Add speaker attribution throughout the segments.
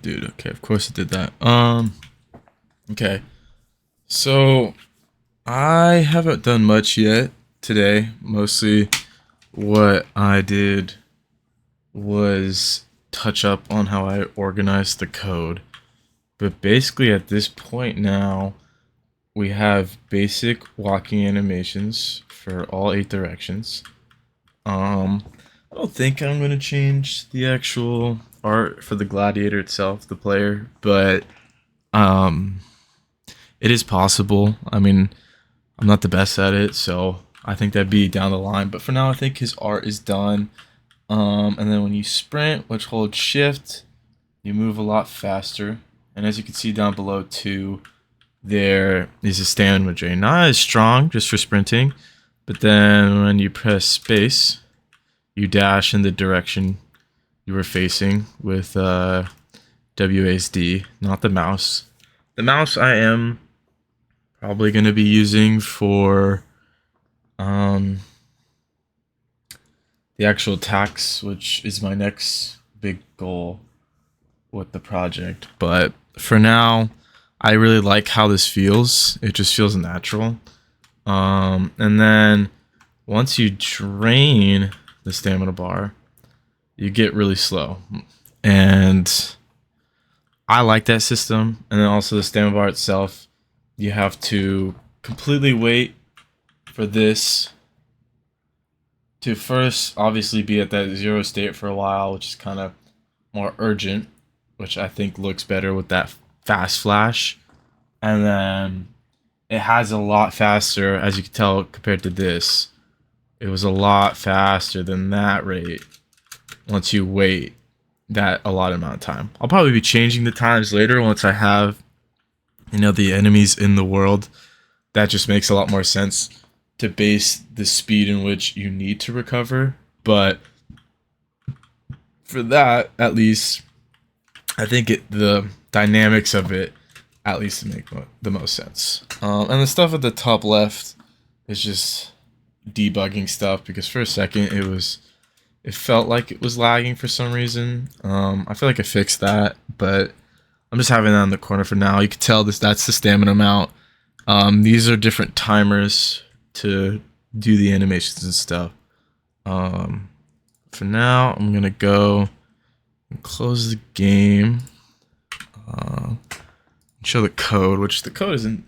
Speaker 1: dude. Okay, of course it did that. Okay. So I haven't done much yet today. Mostly what I did was touch up on how I organized the code. But basically at this point now, we have basic walking animations for all 8 directions. Um, I don't think I'm gonna change the actual art for the gladiator itself, the player, but um, it is possible. I mean, I'm not the best at it, so I think that'd be down the line. But for now, I think his art is done. And then when you sprint, which holds shift, you move a lot faster. And as you can see down below too, there is a stamina drain. Not as strong, just for sprinting. But then when you press space, you dash in the direction you were facing with WASD, not the mouse. The mouse I am probably going to be using for the actual attacks, which is my next big goal with the project. But for now, I really like how this feels. It just feels natural. And then once you drain the stamina bar, you get really slow. And I like that system. And then also the stamina bar itself, you have to completely wait for this to first obviously be at that 0 state for a while, which is kind of more urgent, which I think looks better with that fast flash. And then it has a lot faster, as you can tell, compared to this. It was a lot faster than that rate once you wait that allotted amount of time. I'll probably be changing the times later once I have, the enemies in the world. That just makes a lot more sense to base the speed in which you need to recover. But for that, at least, I think the dynamics of it at least make the most sense. And the stuff at the top left is just debugging stuff, because for a second it felt like it was lagging for some reason. I feel like I fixed that, but I'm just having that in the corner for now. You can tell that's the stamina amount. These are different timers to do the animations and stuff. For now, I'm gonna go and close the game. Show the code, which the code isn't,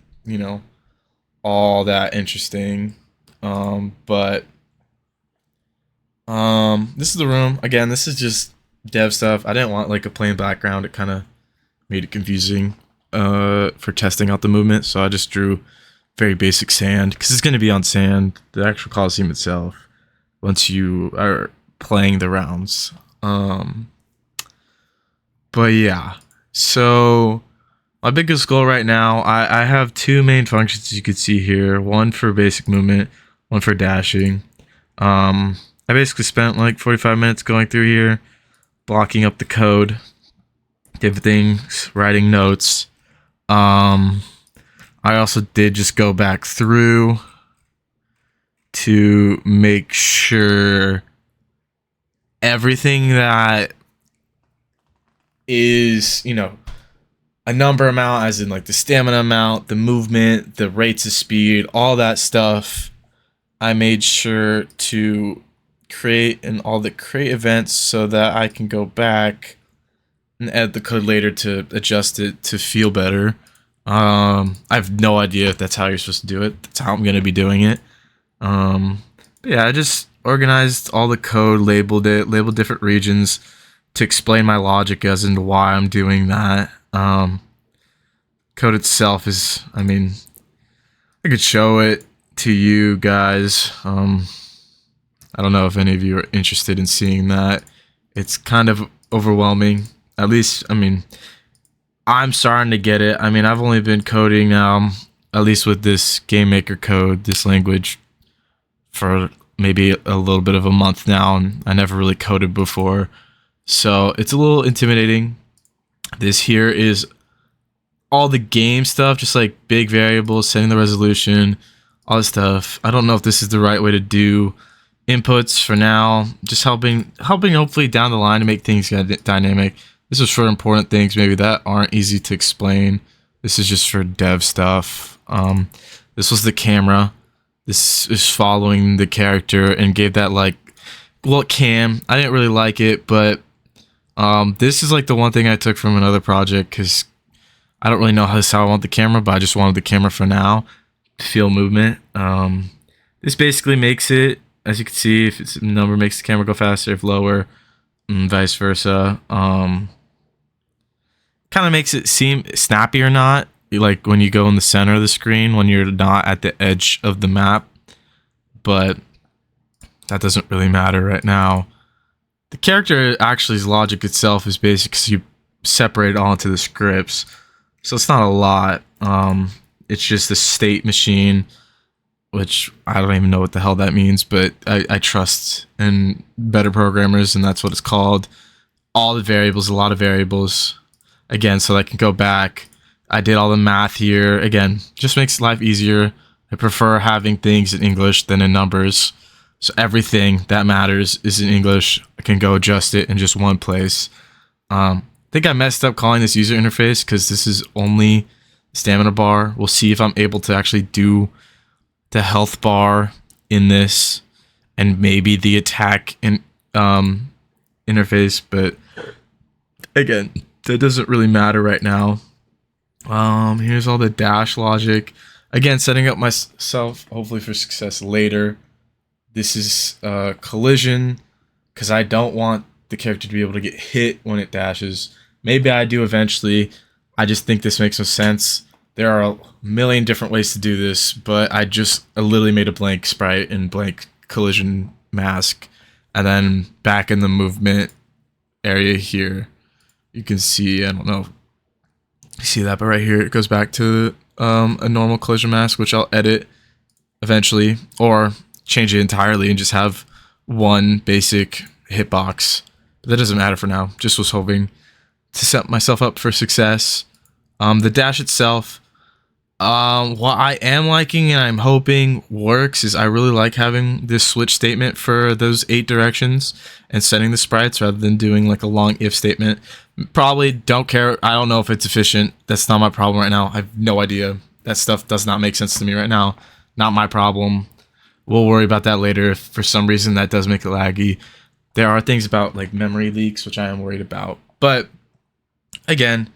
Speaker 1: all that interesting. But this is the room. Again, this is just dev stuff. I didn't want like a plain background. It kind of made it confusing for testing out the movement, so I just drew very basic sand, because it's going to be on sand, the actual Coliseum itself, once you are playing the rounds. But yeah, so my biggest goal right now, I have 2 main functions you can see here. One for basic movement, one for dashing. I basically spent like 45 minutes going through here, blocking up the code, different things, writing notes. I also did just go back through to make sure everything that is, a number amount, as in like the stamina amount, the movement, the rates of speed, all that stuff, I made sure to create in all the create events so that I can go back and edit the code later to adjust it to feel better. I have no idea if that's how you're supposed to do it. That's how I'm going to be doing it. But yeah, I just organized all the code, labeled different regions to explain my logic as into why I'm doing that. Code itself is, I could show it to you guys. I don't know if any of you are interested in seeing that. It's kind of overwhelming. At least, I'm starting to get it. I've only been coding, at least with this game maker code, this language, for maybe a little bit of a month now, and I never really coded before. So it's a little intimidating. This here is all the game stuff, just like big variables, setting the resolution, all this stuff. I don't know if this is the right way to do inputs for now. Just helping hopefully down the line to make things dynamic. This is for important things maybe that aren't easy to explain. This is just for dev stuff. This was the camera. This is following the character and gave that like, well, cam. I didn't really like it, but this is like the one thing I took from another project because I don't really know how I want the camera, but I just wanted the camera for now to feel movement. This basically makes it, as you can see, if it's a number makes the camera go faster, if lower, vice versa. Kind of makes it seem snappy or not, like when you go in the center of the screen when you're not at the edge of the map, but that doesn't really matter right now. The character actually's logic itself is basic because you separate it all into the scripts, so it's not a lot. It's just a state machine, which I don't even know what the hell that means, but I trust in better programmers, and that's what it's called. All the variables, a lot of variables. Again, so I can go back. I did all the math here. Again, just makes life easier. I prefer having things in English than in numbers. So everything that matters is in English. I can go adjust it in just one place. I think I messed up calling this user interface because this is only stamina bar. We'll see if I'm able to actually do the health bar in this and maybe the attack in, interface. But again, that doesn't really matter right now. Here's all the dash logic. Again, setting up myself hopefully for success later. This is collision because I don't want the character to be able to get hit when it dashes. Maybe I do eventually. I just think this makes no sense. There are a million different ways to do this, but I literally made a blank sprite and blank collision mask. And then back in the movement area here, you can see, I don't know, you see that, but right here it goes back to a normal collision mask, which I'll edit eventually, or change it entirely and just have one basic hitbox. But that doesn't matter for now. Just was hoping to set myself up for success. The dash itself, what I am liking and I'm hoping works is I really like having this switch statement for those 8 directions and setting the sprites rather than doing like a long if statement. Probably don't care. I don't know if it's efficient. That's not my problem right now. I have no idea. That stuff does not make sense to me right now. Not my problem. We'll worry about that later if for some reason that does make it laggy. There are things about like memory leaks, which I am worried about. But again,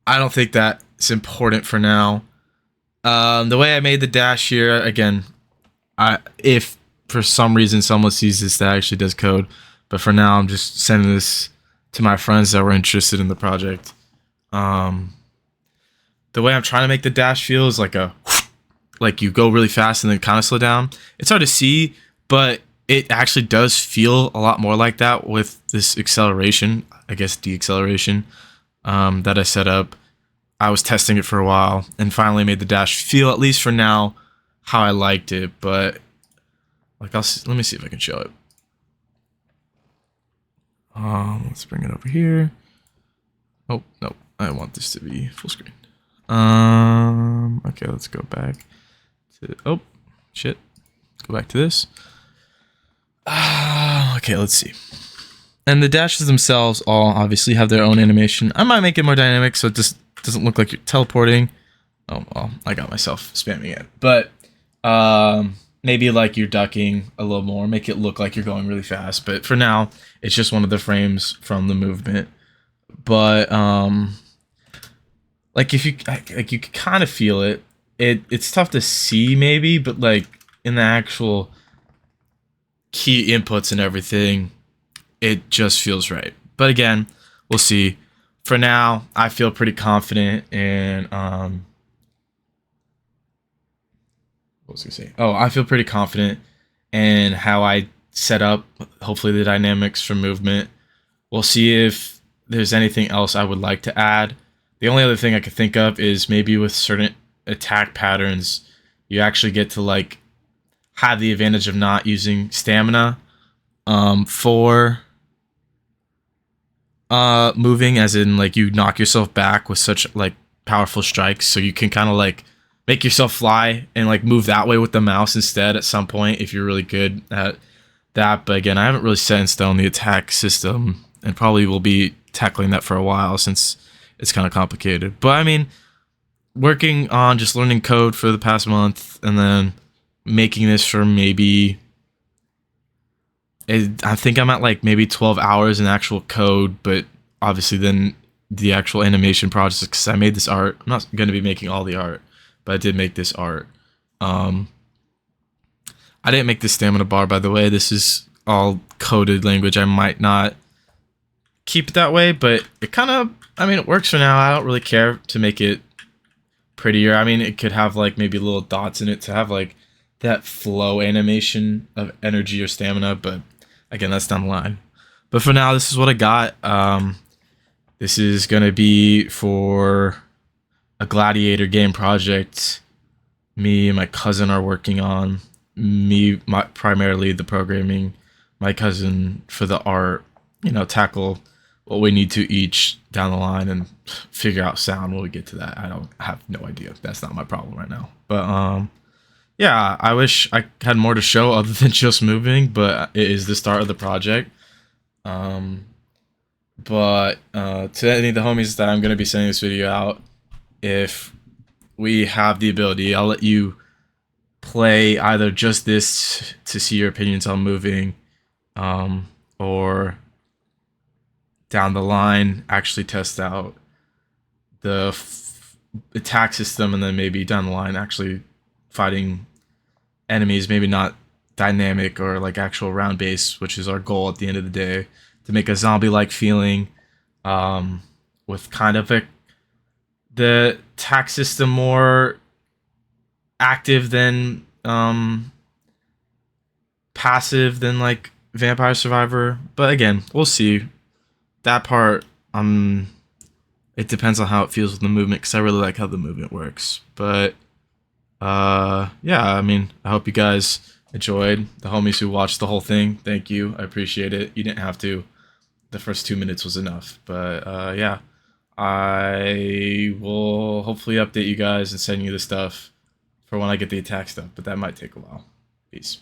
Speaker 1: I don't think that's important for now. The way I made the dash here, again, if for some reason someone sees this that actually does code, but for now I'm just sending this to my friends that were interested in the project. The way I'm trying to make the dash feel is like like you go really fast and then kind of slow down. It's hard to see, but it actually does feel a lot more like that with this acceleration, I guess deceleration, that I set up. I was testing it for a while and finally made the dash feel, at least for now, how I liked it. But like, let me see if I can show it. Let's bring it over here. Oh no, I want this to be full screen. Okay, let's go back to, oh shit, go back to this. Okay, let's see. And the dashes themselves all obviously have their own animation. I might make it more dynamic so it just doesn't look like you're teleporting. Oh well, I got myself spamming it. But maybe like you're ducking a little more, make it look like you're going really fast. But for now, it's just one of the frames from the movement. But like if you like, you can kind of feel it. It's tough to see maybe, but like in the actual key inputs and everything, it just feels right. But again, we'll see. For now, I feel pretty confident in what was I gonna say? Oh, I feel pretty confident in how I set up, hopefully, the dynamics for movement. We'll see if there's anything else I would like to add. The only other thing I could think of is maybe with certain attack patterns, you actually get to like have the advantage of not using stamina for moving, as in like you knock yourself back with such like powerful strikes, so you can kind of like make yourself fly and like move that way with the mouse instead at some point if you're really good at that. But again, I haven't really set in stone the attack system and probably will be tackling that for a while since it's kind of complicated. But I mean, working on just learning code for the past month and then making this for maybe I think I'm at like maybe 12 hours in actual code, but obviously then the actual animation process, because I made this art. I'm not going to be making all the art, but I did make this art. I didn't make this stamina bar, by the way. This is all coded language. I might not keep it that way, but it kind of, I mean, it works for now. I don't really care to make it prettier. I mean, it could have like maybe little dots in it to have like that flow animation of energy or stamina, but again, that's down the line. But for now, this is what I got. This is going to be for a Gladiator game project me and my cousin are working on. Primarily the programming, my cousin for the art, tackle what we need to each down the line and figure out sound when we get to that. I have no idea. That's not my problem right now. But yeah, I wish I had more to show other than just moving, but it is the start of the project. But to any of the homies that I'm going to be sending this video out, if we have the ability, I'll let you play either just this to see your opinions on moving, or down the line actually test out the attack system, and then maybe down the line actually fighting enemies, maybe not dynamic or like actual round base, which is our goal at the end of the day, to make a zombie-like feeling, with kind of the attack system more active than passive than like Vampire Survivor. But again, we'll see. That part, it depends on how it feels with the movement, because I really like how the movement works. But yeah, I mean, I hope you guys enjoyed. The homies who watched the whole thing, thank you. I appreciate it. You didn't have to. The first 2 minutes was enough. But yeah, I will hopefully update you guys and send you the stuff for when I get the attack stuff, but that might take a while. Peace.